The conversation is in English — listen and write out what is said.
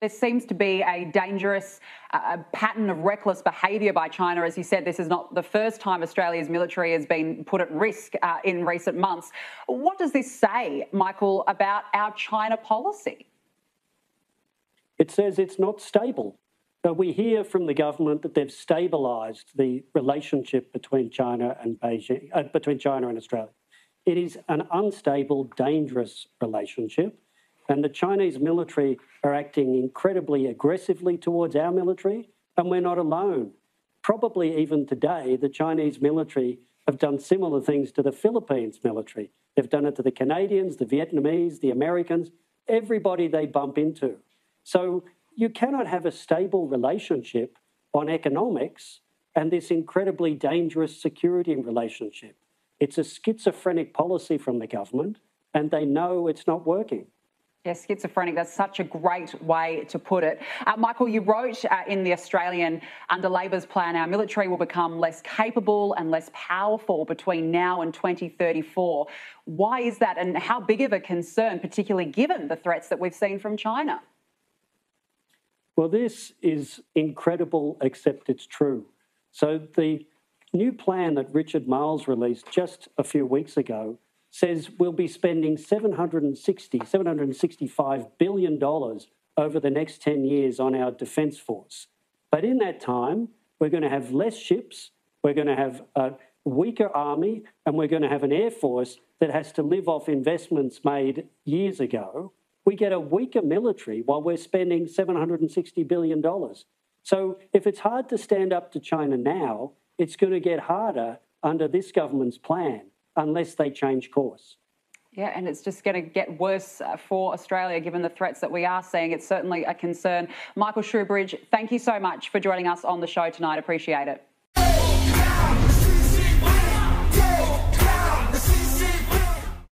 There seems to be a dangerous pattern of reckless behaviour by China. As you said, this is not the first time Australia's military has been put at risk in recent months. What does this say, Michael, about our China policy? It says it's not stable. We hear from the government that they've stabilised the relationship between China and Beijing, between China and Australia. It is an unstable, dangerous relationship. And the Chinese military are acting incredibly aggressively towards our military, and we're not alone. Probably even today, the Chinese military have done similar things to the Philippines military. They've done it to the Canadians, the Vietnamese, the Americans, everybody they bump into. So you cannot have a stable relationship on economics and this incredibly dangerous security relationship. It's a schizophrenic policy from the government, and they know it's not working. Yes, schizophrenic, that's such a great way to put it. Michael, you wrote in The Australian, under Labor's plan, our military will become less capable and less powerful between now and 2034. Why is that, and how big of a concern, particularly given the threats that we've seen from China? Well, this is incredible, except it's true. So the new plan that Richard Marles released just a few weeks ago says we'll be spending $765 billion over the next 10 years on our defence force. But in that time, we're going to have less ships, we're going to have a weaker army, and we're going to have an air force that has to live off investments made years ago. We get a weaker military while we're spending $760 billion. So if it's hard to stand up to China now, it's going to get harder under this government's plan, unless they change course. Yeah, and it's just going to get worse for Australia, given the threats that we are seeing. It's certainly a concern. Michael Shoebridge, thank you so much for joining us on the show tonight. Appreciate it.